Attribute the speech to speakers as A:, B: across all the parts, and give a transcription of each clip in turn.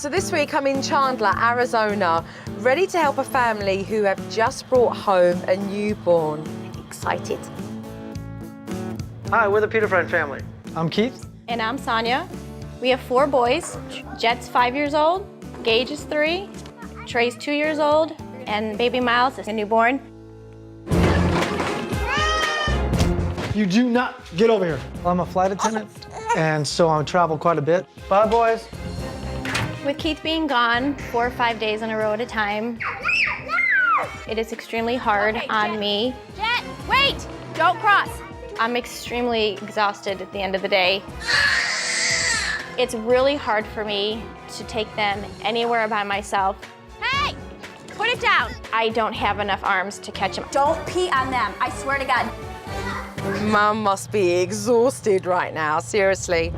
A: So this week I'm in Chandler, Arizona, ready to help a family who have just brought home a newborn. Excited.
B: Hi, we're the Peter Friend family. I'm Keith.
C: And I'm Sonya. We have 4 boys. Jet's 5 years old, Gage is 3, Trey's 2 years old, and baby Myles is a newborn.
B: You do not get over here. I'm a flight attendant, and so I travel quite a bit. Bye, boys.
C: With Keith being gone 4 or 5 days in a row at a time, it is extremely hard on me.
D: Jet, wait! Don't cross.
C: I'm extremely exhausted at the end of the day. It's really hard for me to take them anywhere by myself.
D: Hey! Put it down.
C: I don't have enough arms to catch them.
D: Don't pee on them. I swear to God.
A: Mum must be exhausted right now, seriously.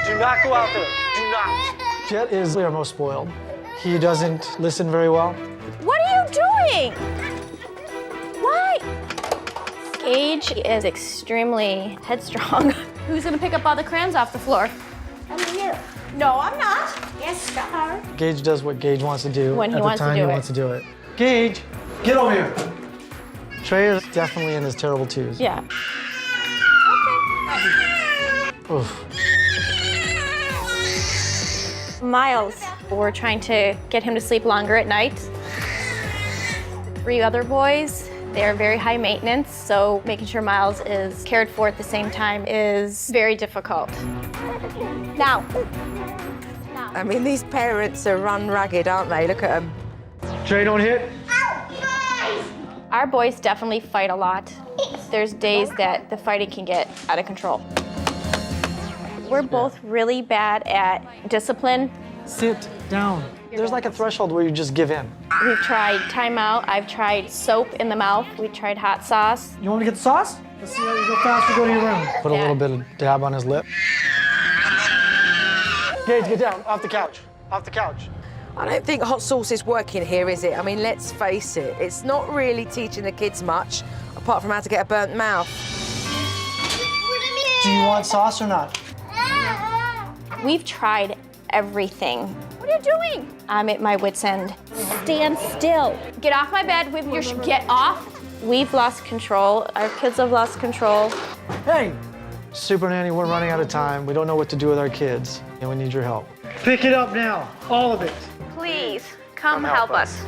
B: Do not go out there. Do not. Jet is our most spoiled. He doesn't listen very well.
C: What are you doing? Why? Gage is extremely headstrong. Who's gonna pick up all the crayons off the floor?
D: No, I'm not. Yes, you are.
B: Gage does what Gage wants to do
C: When he
B: at
C: wants
B: the
C: to
B: time
C: do
B: he
C: it.
B: wants to do it. Gage, get over here. Trey is definitely in his terrible twos.
C: Yeah.
B: Oof.
C: Myles, we're trying to get him to sleep longer at night. 3 other boys, they're very high maintenance, so making sure Myles is cared for at the same time is very difficult.
D: Now.
A: I mean, these parents are run ragged, aren't they? Look at them.
B: Trey, don't hit.
C: Our boys definitely fight a lot. There's days that the fighting can get out of control. We're both really bad at discipline.
B: Sit down. There's like a threshold where you just give in.
C: We've tried timeout, I've tried soap in the mouth, we tried hot sauce.
B: You want me to get the sauce? Let's see how you go faster, go to your room. Put a little bit of dab on his lip. Gage, get down, off the couch, off the couch.
A: I don't think hot sauce is working here, is it? I mean, let's face it, it's not really teaching the kids much, apart from how to get a burnt mouth.
B: Do you want sauce or not?
C: We've tried everything.
D: What are you doing?
C: I'm at my wit's end.
D: Stand still. Get off my bed with your get off.
C: We've lost control, our kids have lost control.
B: Hey! Supernanny, we're running out of time. We don't know what to do with our kids, and we need your help. Pick it up now, all of it.
C: Please, come help us.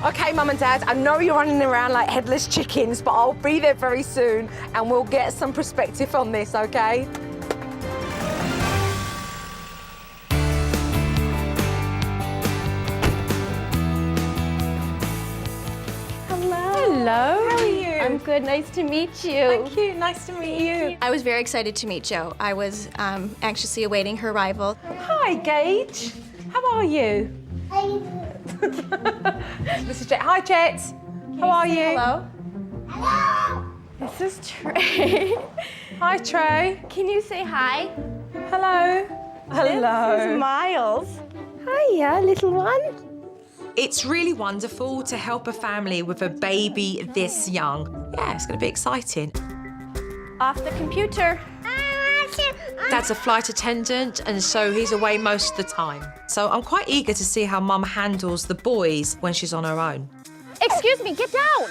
A: Okay, Mum and Dad, I know you're running around like headless chickens, but I'll be there very soon and we'll get some perspective on this, okay? Hello, how are you?
C: I'm good, nice to meet you.
A: Thank you, nice to meet you.
E: I was very excited to meet Jo. I was anxiously awaiting her arrival.
A: Hi, Gage. How are you? This is Jet. Hi, Jet. How are you?
C: Hello? This is Trey.
A: Hi, Trey.
C: Can you say hi?
A: Hello. Hello.
C: This is Myles.
A: Hiya, little one.
F: It's really wonderful to help a family with a baby this young. Yeah, it's going to be exciting.
C: Off the computer.
F: Dad's a flight attendant, and so he's away most of the time. So I'm quite eager to see how Mum handles the boys when she's on her own.
D: Excuse me, get down.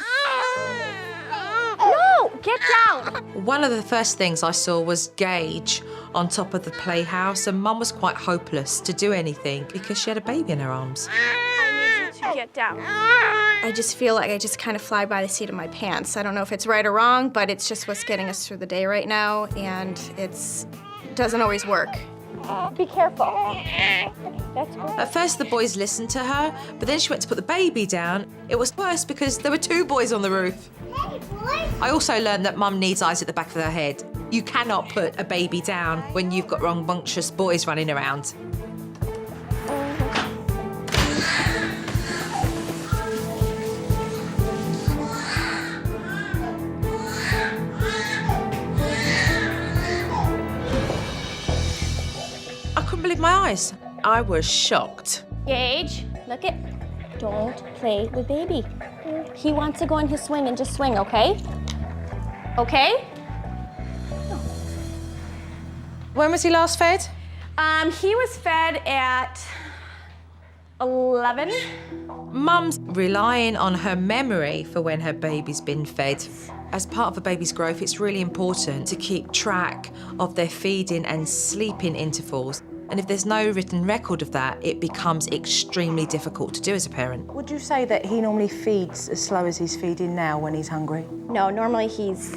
D: No, get down.
F: One of the first things I saw was Gage on top of the playhouse, and Mum was quite hopeless to do anything because she had a baby in her arms.
C: I need you to get down.
E: I just feel like I just kind of fly by the seat of my pants. I don't know if it's right or wrong, but it's just what's getting us through the day right now, and it doesn't always work.
C: Be careful. That's good.
F: At first, the boys listened to her, but then she went to put the baby down. It was worse because there were 2 boys on the roof. I also learned that Mum needs eyes at the back of her head. You cannot put a baby down when you've got rambunctious boys running around. I couldn't believe my eyes. I was shocked.
C: Gage, look it. Don't play with baby. He wants to go on his swing and just swing, okay? Okay?
A: When was he last fed?
C: He was fed at 11.
F: Mum's relying on her memory for when her baby's been fed. As part of a baby's growth, it's really important to keep track of their feeding and sleeping intervals. And if there's no written record of that, it becomes extremely difficult to do as a parent.
G: Would you say that he normally feeds as slow as he's feeding now when he's hungry?
C: No, normally he's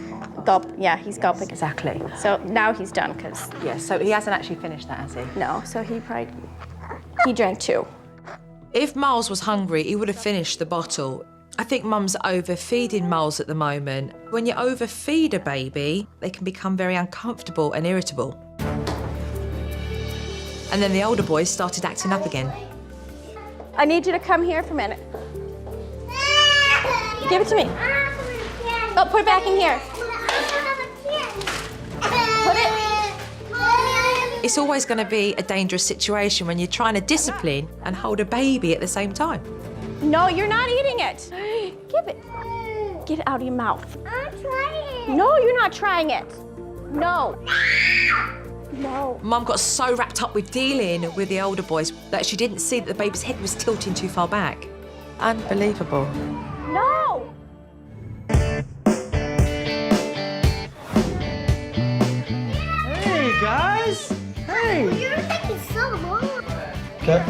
C: he's gulping.
G: Exactly.
C: So now he's done, because
G: Yes, so he hasn't actually finished that, has he?
C: no, so he drank 2.
F: If Myles was hungry, he would have finished the bottle. I think Mum's overfeeding Myles at the moment. When you overfeed a baby, they can become very uncomfortable and irritable. And then the older boys started acting up again.
C: I need you to come here for a minute. Give it to me. Oh, put it back in here. Put it.
F: It's always going to be a dangerous situation when you're trying to discipline and hold a baby at the same time.
C: No, you're not eating it. Give it. Get it out of your mouth.
H: I'm trying.
C: No, you're not trying it. No. No.
F: Mum got so wrapped up with dealing with the older boys that she didn't see that the baby's head was tilting too far back.
G: Unbelievable.
C: No.
B: Hey, guys. Hey.
H: You're taking so long.
B: Okay.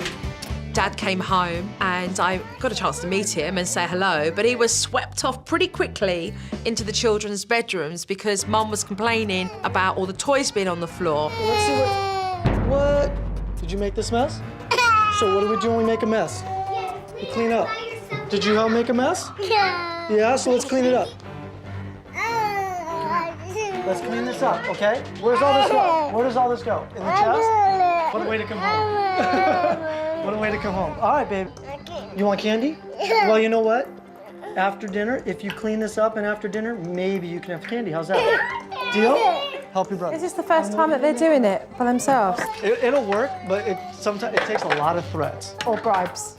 F: Dad came home and I got a chance to meet him and say hello, but he was swept off pretty quickly into the children's bedrooms because Mum was complaining about all the toys being on the floor.
B: Let's see what... Did you make this mess? So what do we do when we make a mess? We clean up. Did you help make a mess?
H: Yeah.
B: Yeah, so let's clean it up. Let's clean this up, okay? Where's all this go? Where does all this go? In the chest? What a way to come home. What a way to come home. All right, babe. You want candy? Well, you know what? After dinner, if you clean this up and after dinner, maybe you can have candy. How's that? Deal? Help your brother.
G: Is this the first time that they're doing it by themselves?
B: It'll work, but sometimes it takes a lot of threats.
G: Or bribes?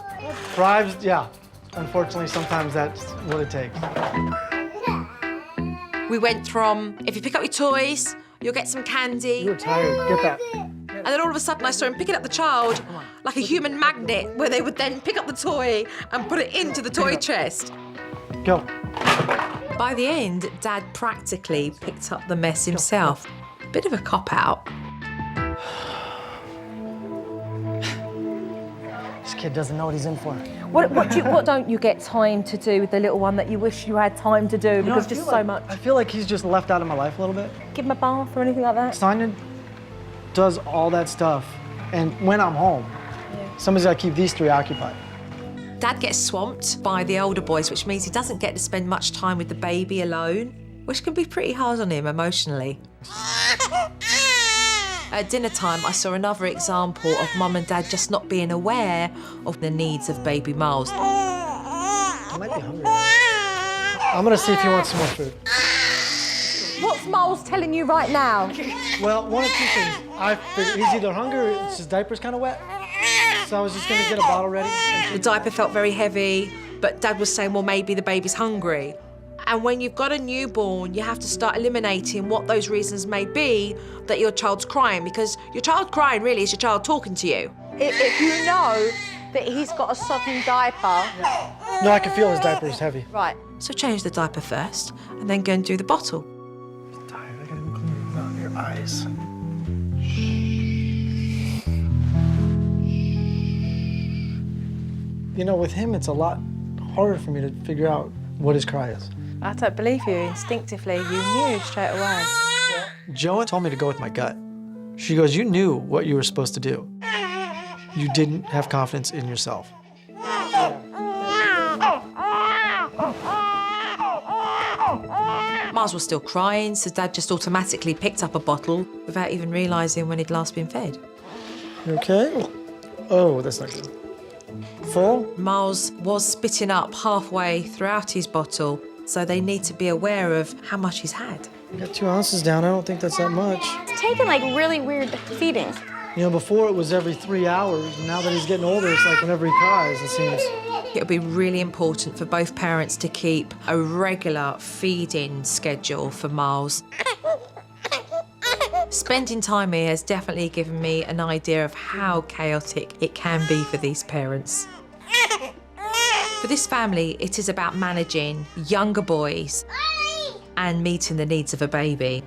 B: Bribes, yeah. Unfortunately, sometimes that's what it takes.
F: We went from, if you pick up your toys, you'll get some candy.
B: You're tired. Get that.
F: And then all of a sudden I saw him picking up the child like a human magnet, where they would then pick up the toy and put it into the toy chest.
B: Go.
F: By the end, Dad practically picked up the mess himself. Bit of a cop-out.
B: This kid doesn't know what he's in for.
G: What don't you get time to do with the little one that you wish you had time to do because just so much?
B: I feel like he's just left out of my life a little bit.
G: Give him a bath or anything like that?
B: Sonya does all that stuff, and when I'm home, somebody's got to keep these 3 occupied.
F: Dad gets swamped by the older boys, which means he doesn't get to spend much time with the baby alone, which can be pretty hard on him emotionally. At dinner time, I saw another example of Mum and Dad just not being aware of the needs of baby Myles.
B: I might be hungry. I'm gonna see if he wants some more food.
G: What's Myles telling you right now?
B: Well, one of 2 things. I figured he's either hungry or his diaper's kind of wet. So I was just gonna get a bottle ready.
F: The diaper felt very heavy, but Dad was saying, well, maybe the baby's hungry. And when you've got a newborn, you have to start eliminating what those reasons may be that your child's crying, because your child crying really is your child talking to you.
G: If you know that he's got a sodden diaper...
B: No, I can feel his diaper is heavy.
G: Right.
F: So change the diaper first, and then go and do the bottle.
B: I'm tired. I gotta clean your eyes. You know, with him, it's a lot harder for me to figure out what his cry is.
G: I don't believe you. Instinctively, you knew straight away.
B: Joan told me to go with my gut. She goes, you knew what you were supposed to do. You didn't have confidence in yourself.
F: Myles was still crying, so Dad just automatically picked up a bottle without even realising when he'd last been fed.
B: You okay? Oh, that's not good. Full?
F: Myles was spitting up halfway throughout his bottle, so they need to be aware of how much he's had.
B: You got 2 ounces down. I don't think that's that much.
C: It's taking like really weird feedings.
B: You know, before it was every 3 hours, and now that he's getting older, it's like whenever he cries, it seems.
F: It'll be really important for both parents to keep a regular feeding schedule for Myles. Spending time here has definitely given me an idea of how chaotic it can be for these parents. For this family, it is about managing younger boys and meeting the needs of a baby.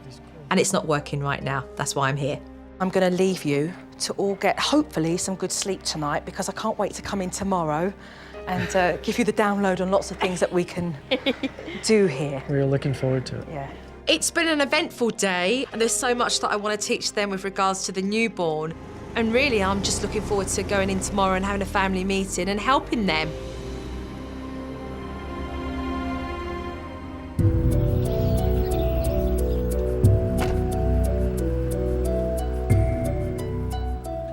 F: And it's not working right now. That's why I'm here.
G: I'm going to leave you to all get, hopefully, some good sleep tonight because I can't wait to come in tomorrow and give you the download on lots of things that we can do here.
B: We're looking forward to it.
G: Yeah.
F: It's been an eventful day, and there's so much that I want to teach them with regards to the newborn. And really, I'm just looking forward to going in tomorrow and having a family meeting and helping them.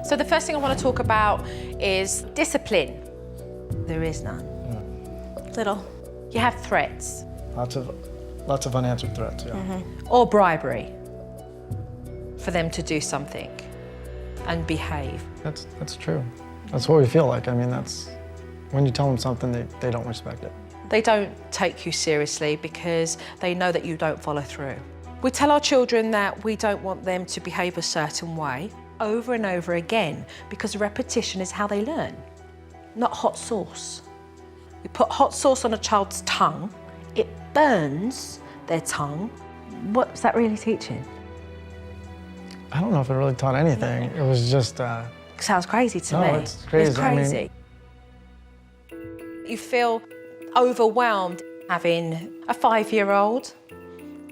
A: So the first thing I want to talk about is discipline. There is none.
E: Little.
A: You have threats.
B: Lots of unanswered threats, yeah.
A: Or bribery for them to do something and behave.
B: That's true. That's what we feel like. I mean, that's when you tell them something, they don't respect it.
A: They don't take you seriously because they know that you don't follow through. We tell our children that we don't want them to behave a certain way over and over again because repetition is how they learn, not hot sauce. We put hot sauce on a child's tongue, it burns their tongue. What's that really teaching?
B: I don't know if it really taught anything. It was just...
A: Sounds crazy to
B: No,
A: me.
B: it's crazy.
A: It's
B: I mean-
A: crazy. You feel overwhelmed having a 5-year-old,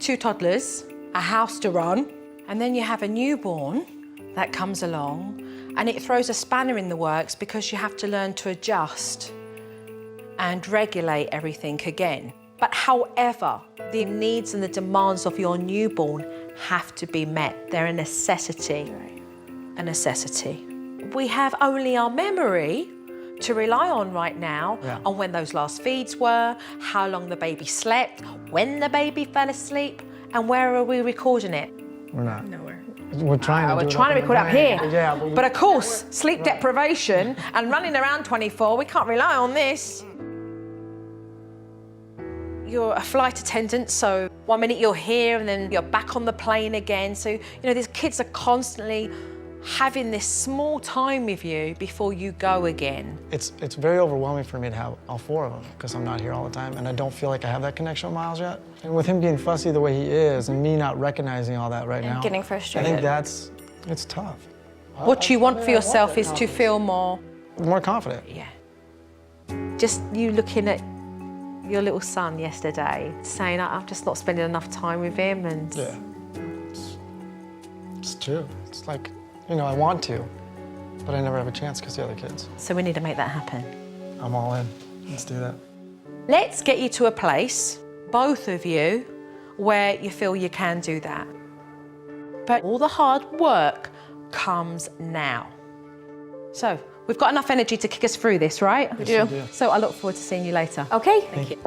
A: 2 toddlers, a house to run, and then you have a newborn that comes along and it throws a spanner in the works because you have to learn to adjust and regulate everything again. But however, the needs and the demands of your newborn have to be met. They're a necessity, a necessity. We have only our memory to rely on right now on when those last feeds were, how long the baby slept, when the baby fell asleep, and where are we recording it?
B: We're not. Nowhere. We're trying to do
A: We're
B: it
A: trying to
B: in the
A: record up
B: brain.
A: here.
B: Yeah,
A: but of course, sleep deprivation and running around 24, we can't rely on this. You're a flight attendant, so 1 minute you're here and then you're back on the plane again. So, you know, these kids are constantly having this small time with you before you go again.
B: It's very overwhelming for me to have all 4 of them because I'm not here all the time and I don't feel like I have that connection with Myles yet. And with him being fussy the way he is and me not recognizing all that right now.
E: Getting
B: I
E: frustrated.
B: think it's tough.
A: What you want for yourself is to feel more
B: confident.
A: Yeah. Just you looking at your little son yesterday, saying, I'm just not spending enough time with him, and...
B: Yeah. It's true. It's like, you know, I want to, but I never have a chance because the other kids.
A: So we need to make that happen.
B: I'm all in. Let's do that.
A: Let's get you to a place, both of you, where you feel you can do that. But all the hard work comes now. So, we've got enough energy to kick us through this, right?
E: We do.
A: So I look forward to seeing you later.
E: Okay.
A: Thank you.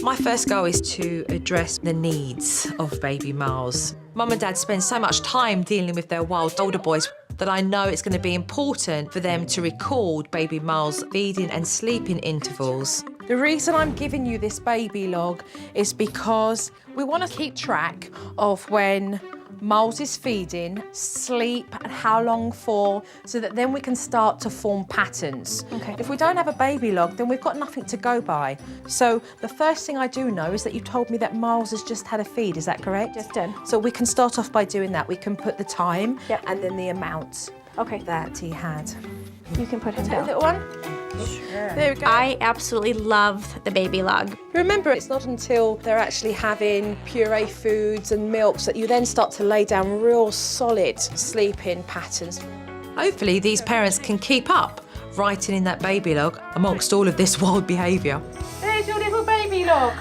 F: My first goal is to address the needs of baby Myles. Mum and Dad spend so much time dealing with their wild older boys that I know it's going to be important for them to record baby Myles' feeding and sleeping intervals.
A: The reason I'm giving you this baby log is because we want to keep track of when Myles is feeding, sleep, and how long for, so that then we can start to form patterns.
E: Okay.
A: If we don't have a baby log, then we've got nothing to go by. So the first thing I do know is that you told me that Myles has just had a feed, is that correct?
E: Just did.
A: So we can start off by doing that. We can put the time and then the amount
E: Okay.
A: that he had.
E: You can put him
A: Take a
E: down.
A: little one. There we go.
E: I absolutely love the baby log.
A: Remember, it's not until they're actually having puree foods and milks that you then start to lay down real solid sleeping patterns.
F: Hopefully these parents can keep up writing in that baby log amongst all of this wild behaviour.
A: There's your little baby log.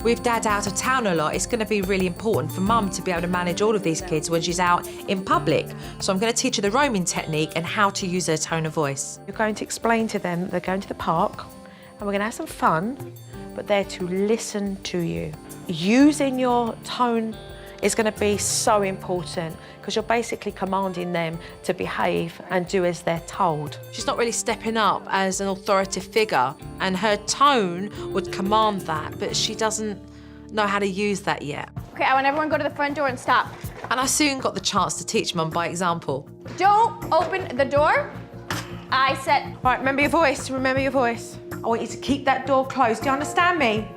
F: With Dad out of town a lot, it's going to be really important for Mum to be able to manage all of these kids when she's out in public. So I'm going to teach her the roaming technique and how to use her tone of voice.
A: You're going to explain to them that they're going to the park and we're going to have some fun, but they're to listen to you. Using your tone
G: is going to be so important because you're basically commanding them to behave and do as they're told.
F: She's not really stepping up as an authoritative figure, and her tone would command that, but she doesn't know how to use that yet.
D: Okay, I want everyone to go to the front door and stop.
F: And I soon got the chance to teach Mum by example.
D: Don't open the door. I said,
A: Right, remember your voice, remember your voice. I want you to keep that door closed. Do you understand me?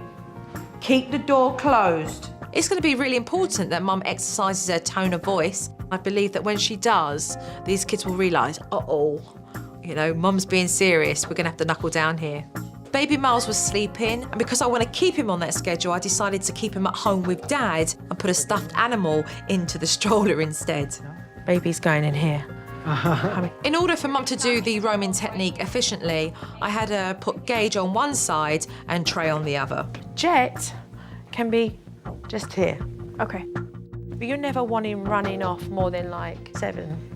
A: Keep the door closed.
F: It's going to be really important that Mum exercises her tone of voice. I believe that when she does, these kids will realise, uh-oh, you know, Mum's being serious. We're going to have to knuckle down here. Baby Myles was sleeping, and because I want to keep him on that schedule, I decided to keep him at home with Dad and put a stuffed animal into the stroller instead.
G: Baby's going in here.
F: In order for Mum to do the roaming technique efficiently, I had her put Gage on one side and Trey on the other.
G: Jet can be just here.
D: okay.
G: But you never want him running off more than like 7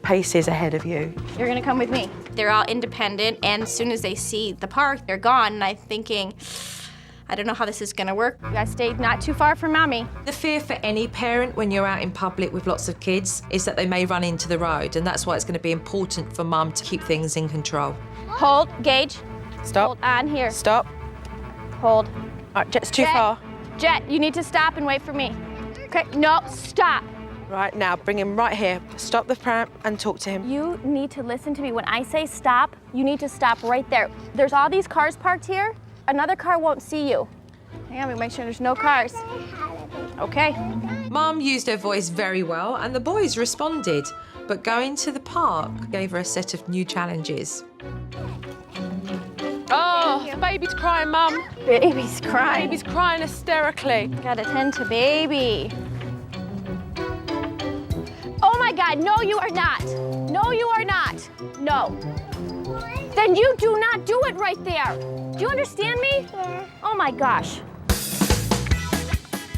G: paces ahead of you.
D: You're gonna come with me.
E: They're all independent, and as soon as they see the park, they're gone, and I'm thinking, I don't know how this is gonna work.
D: You guys stay not too far from Mommy.
F: The fear for any parent when you're out in public with lots of kids is that they may run into the road, and that's why it's going to be important for Mum to keep things in control.
D: Hold, Gage.
G: Stop.
D: Hold on here.
G: Stop.
D: Hold.
G: All right, Jet's too
D: Jet.
G: far.
D: Jet, you need to stop and wait for me. Okay, no, stop.
G: Right, now bring him right here. Stop the pram and talk to him.
D: You need to listen to me. When I say stop, you need to stop right there. There's all these cars parked here. Another car won't see you. Hang on, we make sure there's no cars. Okay.
F: Mum used her voice very well, and the boys responded. But going to the park gave her a set of new challenges.
A: Oh, the baby's crying, Mum.
D: Baby's crying.
A: Baby's crying hysterically.
D: Gotta tend to baby. Oh my God, no, you are not. No, you are not. No. Then you do not do it right there. Do you understand me?
H: Yeah.
D: Oh my gosh.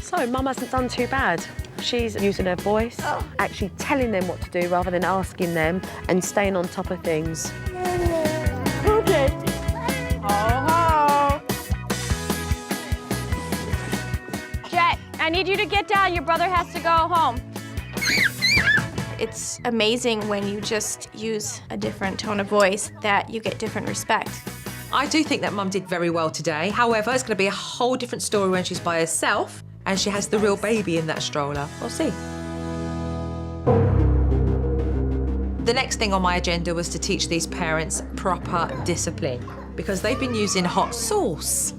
G: So, Mum hasn't done too bad. She's using her voice, actually telling them what to do rather than asking them, and staying on top of things.
D: Okay. Oh. Jet, I need you to get down. Your brother has to go home.
E: It's amazing when you just use a different tone of voice that you get different respect.
F: I do think that Mum did very well today. However, it's going to be a whole different story when she's by herself and she has the real baby in that stroller. We'll see. The next thing on my agenda was to teach these parents proper discipline because they've been using hot sauce.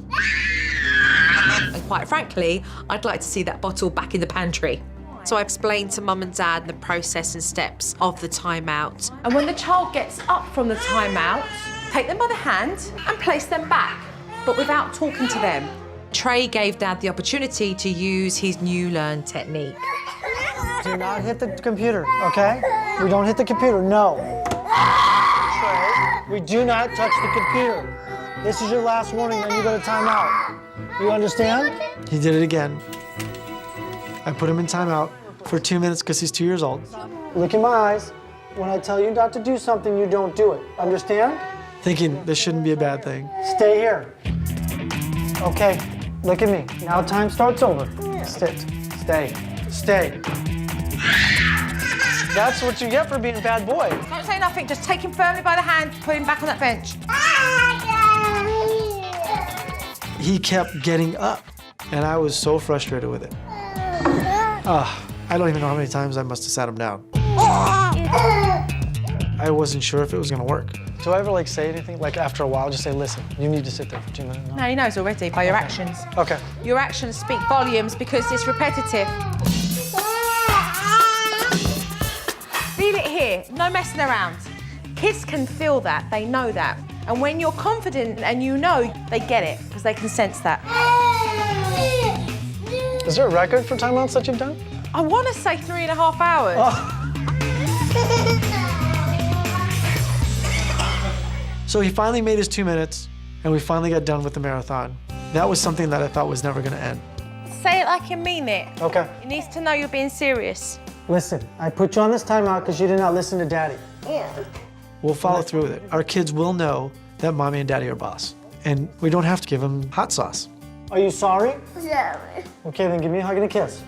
F: And quite frankly, I'd like to see that bottle back in the pantry. So I explained to Mum and Dad the process and steps of the timeout.
A: And when the child gets up from the timeout, take them by the hand and place them back, but without talking to them.
F: Trey gave Dad the opportunity to use his new learned technique.
B: Do not hit the computer, okay? We don't hit the computer, no. Trey, we do not touch the computer. This is your last warning, then you go to timeout. You understand? He did it again. I put him in timeout for 2 minutes because he's 2 years old. Look in my eyes. When I tell you not to do something, you don't do it. Understand? Thinking this shouldn't be a bad thing. Stay here. Okay, look at me. Now time starts over. Sit, stay, stay. That's what you get for being a bad boy.
A: Don't say nothing, just take him firmly by the hand, put him back on that bench.
B: He kept getting up, and I was so frustrated with it. I don't even know how many times I must have sat him down. I wasn't sure if it was gonna work. Do I ever like say anything? Like after a while, just say, listen, you need to sit there for 2 minutes.
A: No, he knows already by your actions.
B: Okay.
A: Your actions speak volumes because it's repetitive. Feel it here, no messing around. Kids can feel that, they know that. And when you're confident and you know, they get it because they can sense that.
B: Is there a record for timeouts that you've done?
A: I want to say 3.5 hours.
B: So he finally made his 2 minutes, and we finally got done with the marathon. That was something that I thought was never gonna end.
A: Say it like you mean it.
B: Okay.
A: He needs to know you're being serious.
B: Listen, I put you on this timeout because you did not listen to Daddy.
H: Yeah.
B: We'll follow through with it. Our kids will know that Mommy and Daddy are boss, and we don't have to give them hot sauce. Are you sorry?
H: Sorry.
B: Okay, then give me a hug and a kiss.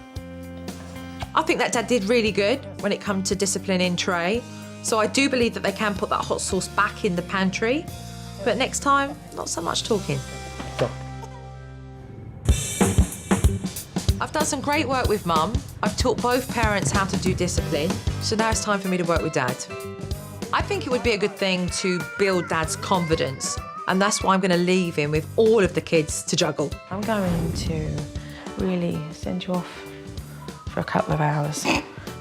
F: I think that Dad did really good when it comes to disciplining Trey. So I do believe that they can put that hot sauce back in the pantry. But next time, not so much talking.
B: Go.
F: I've done some great work with Mum. I've taught both parents how to do discipline. So now it's time for me to work with Dad. I think it would be a good thing to build Dad's confidence. And that's why I'm going to leave him with all of the kids to juggle.
A: I'm going to really send you off for a couple of hours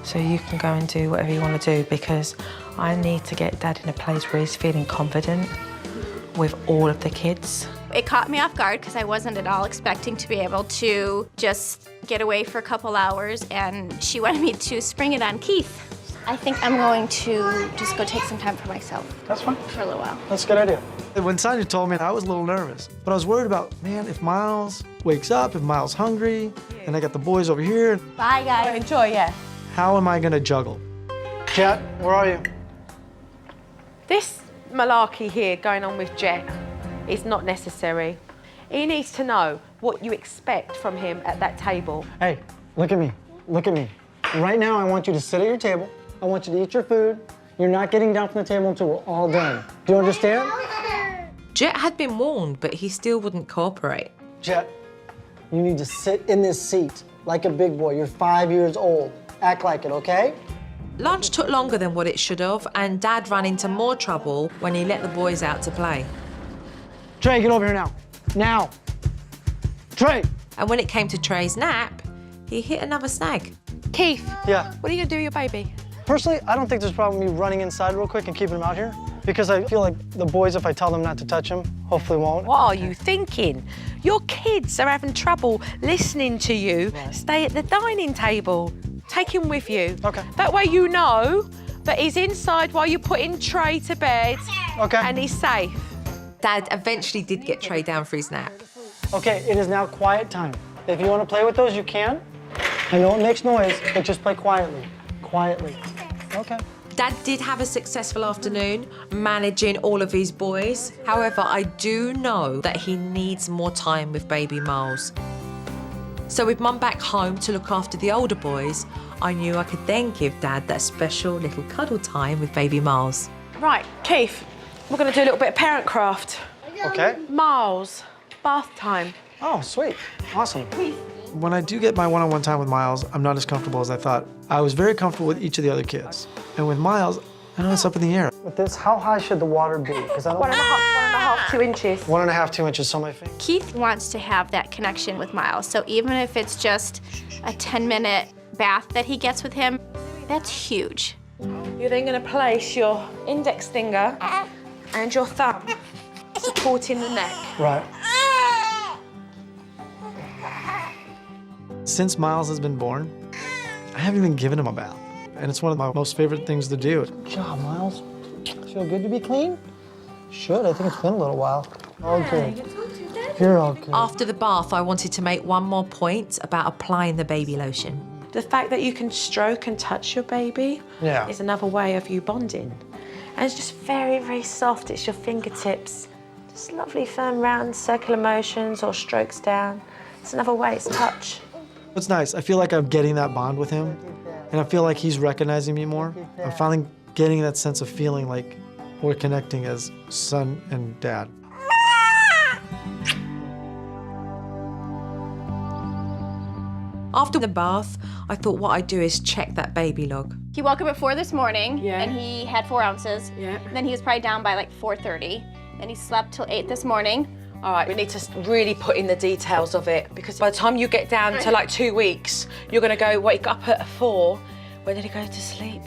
A: so you can go and do whatever you want to do, because I need to get Dad in a place where he's feeling confident with all of the kids.
C: It caught me off guard because I wasn't at all expecting to be able to just get away for a couple hours, and she wanted me to spring it on Keith. I think I'm going to just go take some time for myself.
B: That's fine.
C: For a little while.
B: That's a good idea. When Sonya told me, I was a little nervous, but I was worried about, man, if Myles wakes up, if Myles hungry, and I got the boys over here,
C: Bye, guys.
A: Enjoy, yeah.
B: how am I gonna juggle? Jet, where are you?
A: This malarkey here going on with Jet is not necessary. He needs to know what you expect from him at that table.
B: Hey, look at me. Look at me. Right now, I want you to sit at your table. I want you to eat your food. You're not getting down from the table until we're all done. Do you understand?
F: Jet had been warned, but he still wouldn't cooperate.
B: Jet, you need to sit in this seat like a big boy. You're 5 years old. Act like it, okay?
F: Lunch took longer than what it should have, and Dad ran into more trouble when he let the boys out to play.
B: Trey, get over here now. Now. Trey.
F: And when it came to Trey's nap, he hit another snag.
A: Keith,
B: Yeah.
A: what are you going to do with your baby?
B: Personally, I don't think there's a problem with me running inside real quick and keeping him out here, because I feel like the boys, if I tell them not to touch him, hopefully won't.
A: What are you thinking? Your kids are having trouble listening to you. Stay at the dining table. Take him with you.
B: Okay.
A: That way you know that he's inside while you're putting Trey to bed.
B: Okay.
A: And he's safe.
F: Dad eventually did get Trey down for his nap.
B: Okay, it is now quiet time. If you want to play with those, you can. I know it makes noise, but just play quietly. Quietly. Okay.
F: Dad did have a successful afternoon managing all of his boys. However, I do know that he needs more time with baby Myles. So with Mum back home to look after the older boys, I knew I could then give Dad that special little cuddle time with baby Myles.
A: Right, Keith, we're going to do a little bit of parent craft.
B: Okay.
A: Myles, bath time.
B: Oh, sweet. Awesome. When I do get my one-on-one time with Myles, I'm not as comfortable as I thought. I was very comfortable with each of the other kids. And with Myles, I know it's up in the air. With this, how high should the water be? Because I don't...
A: 1.5, 2 inches.
B: 1.5, 2 inches, so my finger.
C: Keith wants to have that connection with Myles, so even if it's just a 10-minute bath that he gets with him, that's huge.
A: You're then going to place your index finger and your thumb supporting the neck.
B: Right. Since Myles has been born, I haven't even given him a bath. And it's one of my most favorite things to do. Good job, Myles. Feel good to be clean? Should. I think it's been a little while. All good. You're all good.
F: After the bath, I wanted to make one more point about applying the baby lotion.
A: The fact that you can stroke and touch your baby is another way of you bonding. And it's just very, very soft. It's your fingertips. Just lovely, firm, round, circular motions or strokes down. It's another way, it's touch.
B: It's nice. I feel like I'm getting that bond with him, and I feel like he's recognizing me more. I'm finally getting that sense of feeling like we're connecting as son and dad.
F: After the bath, I thought what I'd do is check that baby log.
C: He woke up at 4 this morning,
A: Yeah.
C: and he had 4 ounces.
A: Yeah.
C: Then he was probably down by like 4:30. Then he slept till 8 this morning.
A: All right, we need to really put in the details of it, because by the time you get down to like 2 weeks, you're going to go wake up at 4. When did he go to sleep?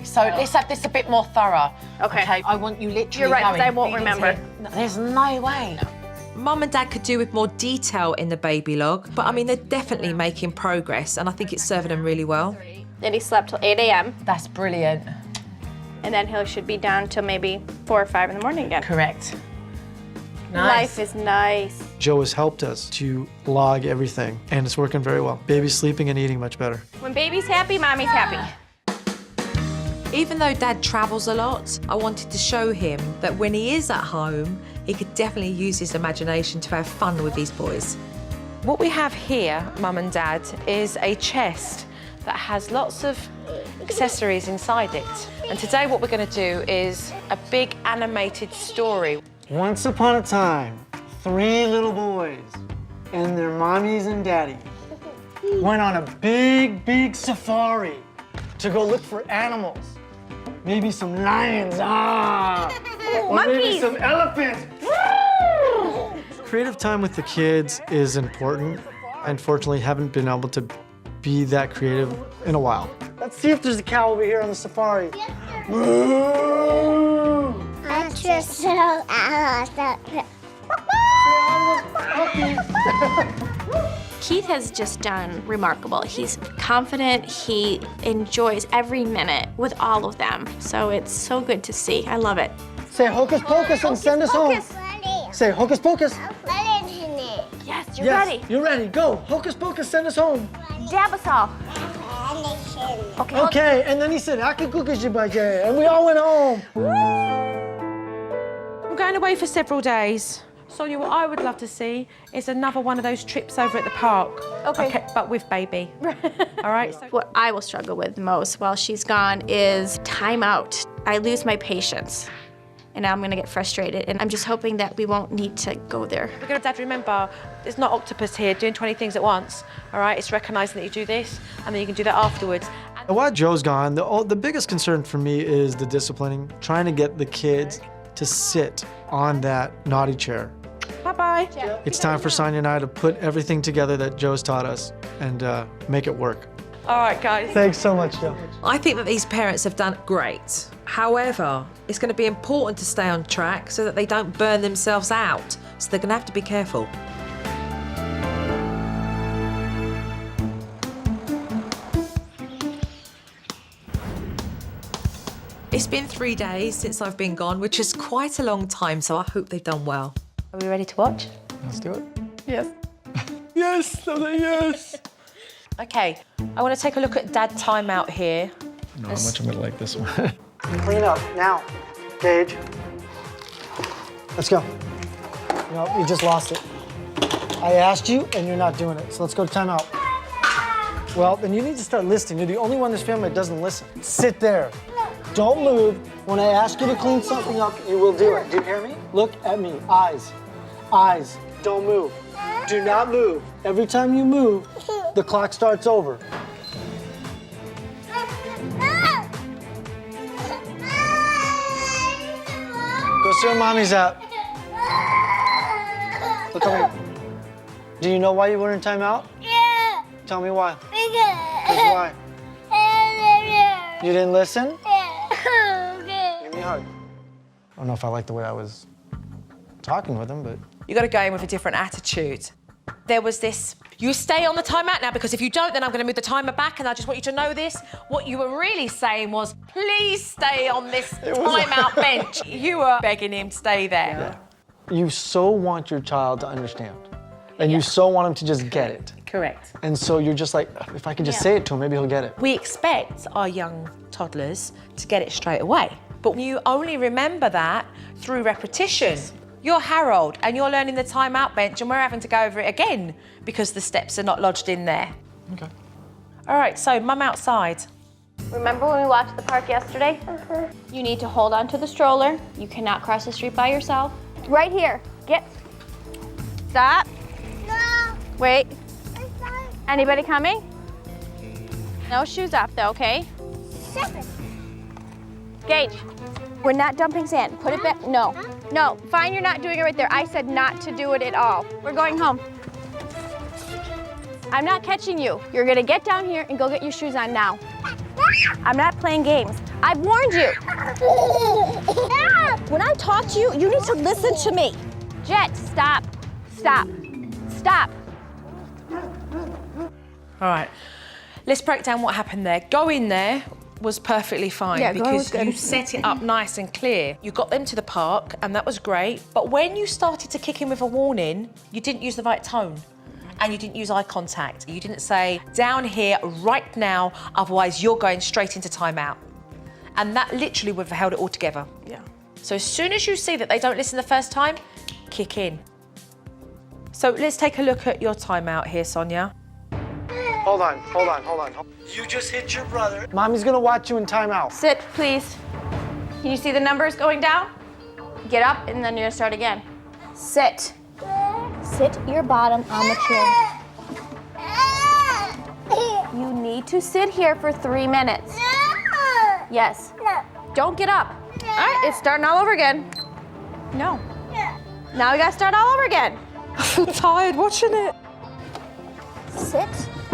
A: So let's have this a bit more thorough.
C: Okay.
A: I want you literally
C: You're right, 'cause
A: going,
C: I won't
A: feeding
C: remember.
A: him. No, there's no way.
F: Mum and Dad could do with more detail in the baby log, but I mean, they're definitely making progress, and I think it's serving them really well.
C: Then he slept till 8 a.m.
A: That's brilliant.
C: And then he should be down till maybe 4 or 5 in the morning again.
A: Correct.
C: Life is nice.
B: Joe has helped us to log everything, and it's working very well. Baby's sleeping and eating much better.
C: When baby's happy, mommy's happy.
F: Even though Dad travels a lot, I wanted to show him that when he is at home, he could definitely use his imagination to have fun with his boys.
A: What we have here, Mum and Dad, is a chest that has lots of accessories inside it. And today what we're going to do is a big animated story.
B: Once upon a time, 3 little boys and their mommies and daddies went on a big safari to go look for animals. Maybe some lions, or maybe some elephants. Creative time with the kids is important. I unfortunately haven't been able to be that creative in a while. Let's see if there's a cow over here on the safari.
H: I just so
C: Keith has just done remarkable. He's confident, he enjoys every minute with all of them. So it's so good to see. I love it.
B: Say hocus pocus and send us home. Say hocus pocus.
D: Yes, you're
B: Yes,
D: ready.
B: you're ready. Go. Hocus pocus, send us home.
D: Jab us all. Okay.
B: Okay, and then he said, "Akakukajibaje," and we all went home.
A: I'm going away for several days. Sonia, what I would love to see is another one of those trips over at the park.
D: Okay.
A: But with baby. All right? So
C: What I will struggle with most while she's gone is timeout. I lose my patience and I'm gonna get frustrated, and I'm just hoping that we won't need to go there.
A: we're going to have to remember, there's not octopus here doing 20 things at once. All right? It's recognizing that you do this, and then you can do that afterwards. And
B: While Joe's gone, the biggest concern for me is the disciplining, trying to get the kids to sit on that naughty chair.
A: bye-bye.
B: It's time for Sonya and I to put everything together that Joe's taught us and make it work.
A: All right, guys.
B: Thanks so much, Joe.
F: I think that these parents have done great. However, it's going to be important to stay on track so that they don't burn themselves out. So they're going to have to be careful. It's been 3 days since I've been gone, which is quite a long time, so I hope they've done well.
A: Are we ready to watch?
B: Let's do it.
A: Yes.
B: Yes, yes.
A: Okay, I want to take a look at Dad timeout here.
I: No, how much I'm gonna like this one.
B: Clean up now, Gage. Let's go. No, you just lost it. I asked you, and you're not doing it. So let's go to timeout. Well, then you need to start listening. You're the only one in this family that doesn't listen. Sit there. Don't move. When I ask you to clean something up, you will do it. Do you hear me? Look at me. Eyes. Eyes. Don't move. Do not move. Every time you move, the clock starts over. Go see where mommy's at. Look at me. Do you know why you were in timeout?
H: Yeah.
B: Tell me why.
H: Because
B: Why? You didn't listen? Give me a hug. I don't know if I like the way I was talking with him, but
A: You got to go in with a different attitude. There was this, you stay on the timeout now, because if you don't, then I'm going to move the timer back, and I just want you to know this. What you were really saying was, please stay on this timeout bench. You were begging him to stay there.
B: you so want your child to understand. And you so want him to just get it.
A: Correct.
B: And so you're just like, if I could just say it to him, maybe he'll get it.
A: We expect our young toddlers to get it straight away. But you only remember that through repetition. You're Harold, and you're learning the timeout bench, and we're having to go over it again because the steps are not lodged in there.
B: Okay.
A: All right, so Mum outside.
C: Remember when we walked to the park yesterday? You need to hold on to the stroller. You cannot cross the street by yourself.
D: Right here. Get. Stop.
H: No.
D: Wait.
H: It's not
D: Anybody coming? No shoes off though, okay?
H: 7.
D: Gage, we're not dumping sand. Put it back. No. No. Fine, you're not doing it right there. I said not to do it at all. We're going home. I'm not catching you. You're gonna get down here and go get your shoes on now. I'm not playing games. I've warned you. When I talk to you, you need to listen to me. Jet, stop. Stop. Stop.
A: All right, let's break down what happened there. Going there was perfectly fine
D: Yeah, going was
A: because
D: good.
A: you set it up nice and clear. You got them to the park, and that was great. But when you started to kick in with a warning, you didn't use the right tone. And you didn't use eye contact. You didn't say, down here right now, otherwise you're going straight into timeout. And that literally would have held it all together.
D: Yeah.
A: So as soon as you see that they don't listen the first time, kick in. So let's take a look at your timeout here, Sonya.
B: Hold on. You just hit your brother. Mommy's gonna watch you in timeout.
C: Sit, please. Can you see the numbers going down? Get up, and then you're gonna start again. Sit. Sit your bottom on the chair. You need to sit here for 3 minutes. Yes. Don't get up. All right, it's starting all over again. No. Now we gotta start all over again.
G: I feel tired watching it.
D: Sit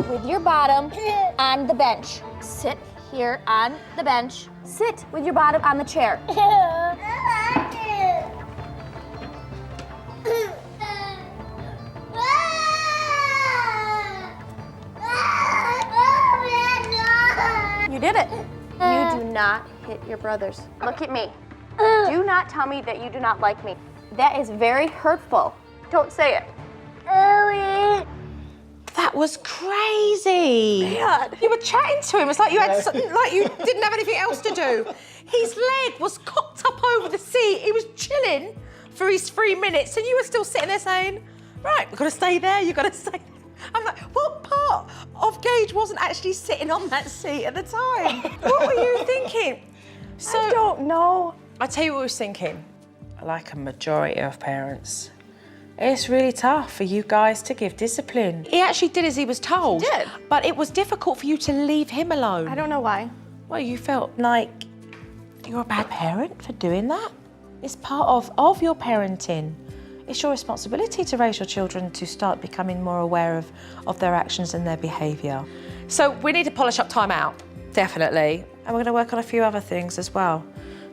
D: with your bottom on the bench. Sit here on the bench. Sit with your bottom on the chair. You did it. You do not hit your brothers. Look at me. Do not tell me that you do not like me. That is very hurtful. Don't say it.
A: That was crazy.
C: God.
A: You were chatting to him. It's like you had like you didn't have anything else to do. His leg was cocked up over the seat. He was chilling for his 3 minutes, and you were still sitting there saying, "Right, we've got to stay there. You've got to stay." I'm like, what part of Gage wasn't actually sitting on that seat at the time? What were you thinking? So
C: I don't know.
A: I tell you what I was thinking. Like a majority of parents, it's really tough for you guys to give discipline. He actually did as he was told.
C: He did.
A: But it was difficult for you to leave him alone.
C: I don't know why.
A: Well, you felt like you're a bad parent for doing that. It's part of your parenting. It's your responsibility to raise your children to start becoming more aware of their actions and their behaviour. So we need to polish up time out, definitely. And we're going to work on a few other things as well.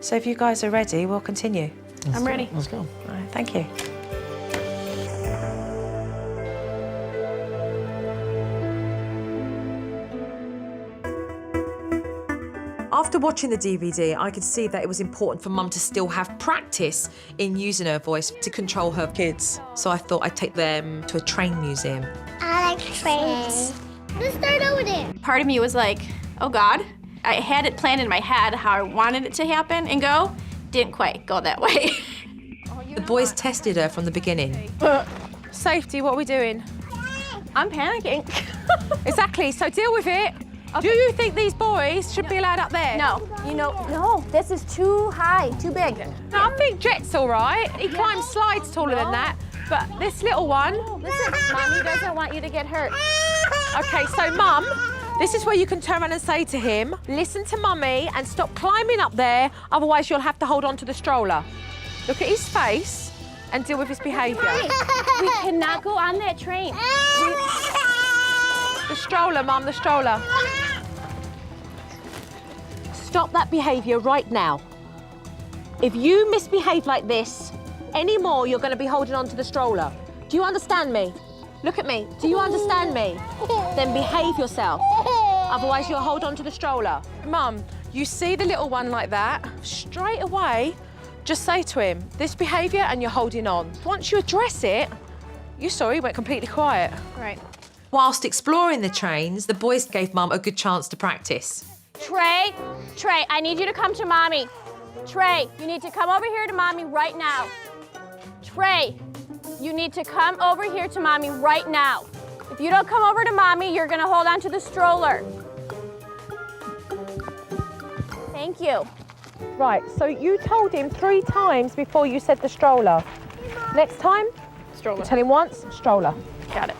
A: So if you guys are ready, we'll continue.
C: I'm ready.
B: Let's go.
A: All right, thank you.
F: After watching the DVD, I could see that it was important for Mum to still have practice in using her voice to control her kids. So I thought I'd take them to a train museum.
H: I like trains. Let's start over there.
C: Part of me was like, oh God. I had it planned in my head how I wanted it to happen and go. Didn't quite go that way.
F: The boys tested her from the beginning.
A: Safety, what are we doing?
C: I'm panicking.
A: Exactly, so deal with it. Okay. Do you think these boys should be allowed up there?
C: No,
D: No, this is too high, too big.
A: No, I think Jet's all right. He climbs slides taller than that. But this little one...
D: Listen, Mommy doesn't want you to get hurt.
A: Okay, so Mum, this is where you can turn around and say to him, listen to Mummy and stop climbing up there, otherwise you'll have to hold on to the stroller. Look at his face and deal with his behaviour.
D: We cannot go on that train.
A: The stroller, Mum, the stroller. Stop that behaviour right now. If you misbehave like this anymore, you're going to be holding on to the stroller. Do you understand me? Look at me. Do you understand me? Then behave yourself. Otherwise, you'll hold on to the stroller. Mum, you see the little one like that, straight away, just say to him, this behaviour and you're holding on. Once you address it, you saw he went completely quiet.
C: right.
F: Whilst exploring the trains, the boys gave Mum a good chance to practice.
D: Trey, I need you to come to Mommy. Trey, you need to come over here to Mommy right now. Trey, you need to come over here to Mommy right now. If you don't come over to Mommy, you're gonna hold on to the stroller. Thank you.
A: Right, so you told him 3 times before you said the stroller. Next time,
C: Stroller.
A: tell him once, stroller.
C: Got it.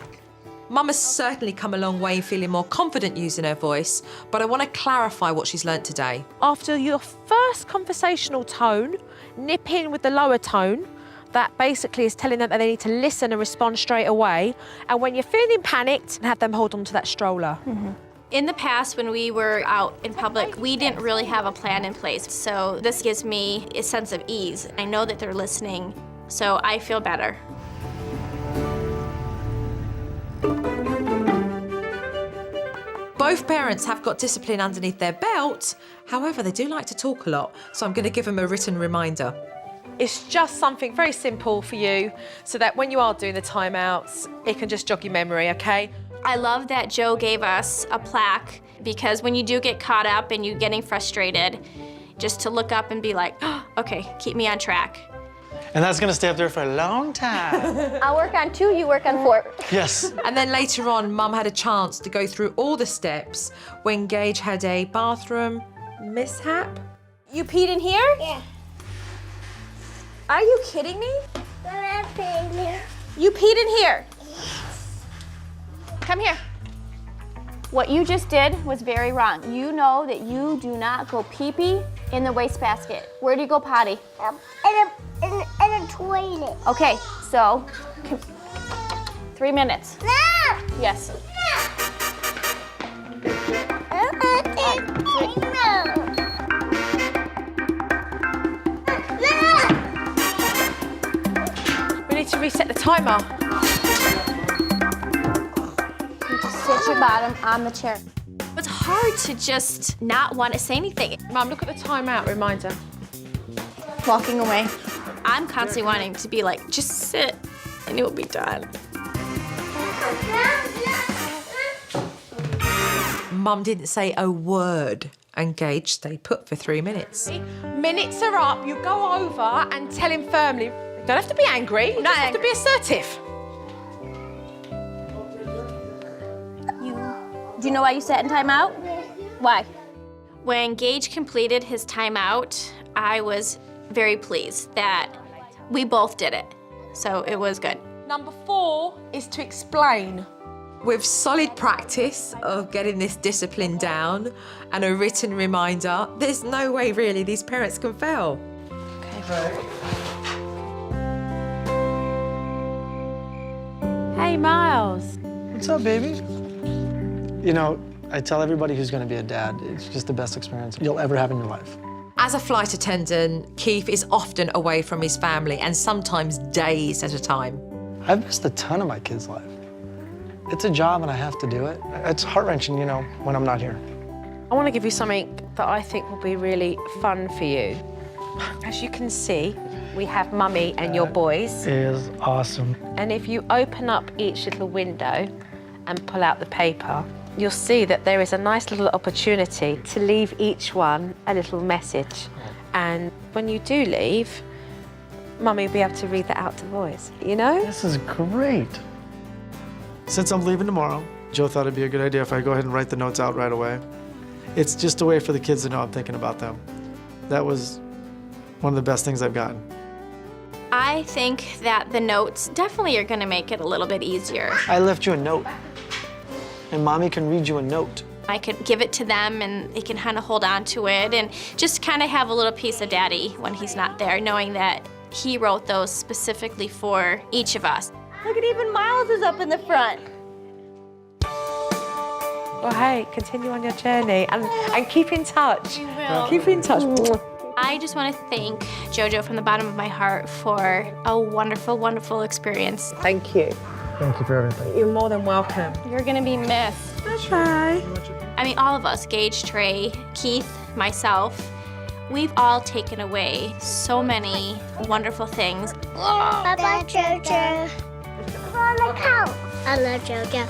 F: Mum has certainly come a long way in feeling more confident using her voice, but I want to clarify what she's learnt today.
A: After your first conversational tone, nip in with the lower tone. That basically is telling them that they need to listen and respond straight away. And when you're feeling panicked, have them hold on to that stroller.
C: Mm-hmm. In the past, when we were out in public, we didn't really have a plan in place. So this gives me a sense of ease. I know that they're listening, so I feel better.
F: Both parents have got discipline underneath their belt. However, they do like to talk a lot, so I'm going to give them a written reminder.
A: It's just something very simple for you so that when you are doing the timeouts, it can just jog your memory, okay?
C: I love that Joe gave us a plaque because when you do get caught up and you're getting frustrated, just to look up and be like, oh, okay, keep me on track.
B: And that's gonna stay up there for a long time.
D: I'll work on 2, you work on 4.
B: Yes.
F: And then later on, Mum had a chance to go through all the steps when Gage had a bathroom mishap.
D: You peed in here?
H: Yeah.
D: Are you kidding me? You peed in here. Come here. What you just did was very wrong. You know that you do not go pee-pee in the wastebasket. Where do you go potty?
H: In a toilet.
D: Okay, so 3 minutes.
H: No!
D: Yes.
A: We need to reset the timer.
D: You just sit your bottom on the chair.
C: It's hard to just not want to say anything.
A: Mum, look at the timeout reminder.
C: Walking away. I'm constantly wanting to be like, just sit and it'll be done.
F: Mum didn't say a word and Gage stayed put for 3 minutes.
A: Minutes are up. You go over and tell him firmly. You don't have to be angry. You just have to be assertive.
D: Do you know why you sat in timeout? Why?
C: When Gage completed his timeout, I was very pleased that we both did it. So it was good.
A: Number 4 is to explain.
F: With solid practice of getting this discipline down and a written reminder, there's no way really these parents can fail.
A: Hey, Myles.
B: What's up, baby? You know, I tell everybody who's gonna be a dad, it's just the best experience you'll ever have in your life.
F: As a flight attendant, Keith is often away from his family and sometimes days at a time.
B: I've missed a ton of my kids' life. It's a job and I have to do it. It's heart-wrenching, you know, when I'm not here.
A: I want to give you something that I think will be really fun for you. As you can see, we have Mummy and your boys.
B: It is awesome.
A: And if you open up each little window and pull out the paper, you'll see that there is a nice little opportunity to leave each one a little message. And when you do leave, Mummy will be able to read that out to boys, you know?
B: This is great. Since I'm leaving tomorrow, Joe thought it'd be a good idea if I go ahead and write the notes out right away. It's just a way for the kids to know I'm thinking about them. That was one of the best things I've gotten.
C: I think that the notes definitely are going to make it a little bit easier.
B: I left you a note, and Mommy can read you a note.
C: I could give it to them and they can kind of hold on to it and just kind of have a little piece of Daddy when he's not there, knowing that he wrote those specifically for each of us.
D: Look at even Myles is up in the front.
A: Well, hey, continue on your journey and keep in touch. Keep in touch.
C: I just want to thank JoJo from the bottom of my heart for a wonderful, wonderful experience.
A: Thank you.
B: Thank you for everything.
A: You're more than welcome.
C: You're going to be missed.
A: Bye.
C: I mean, all of us, Gage, Trey, Keith, myself, we've all taken away so many wonderful things.
H: Bye-bye, Jojo. On the couch. I love Jojo.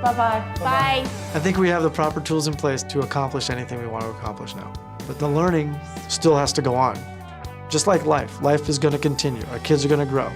A: Bye-bye.
C: Bye.
B: I think we have the proper tools in place to accomplish anything we want to accomplish now. But the learning still has to go on. Just like life is going to continue. Our kids are going to grow.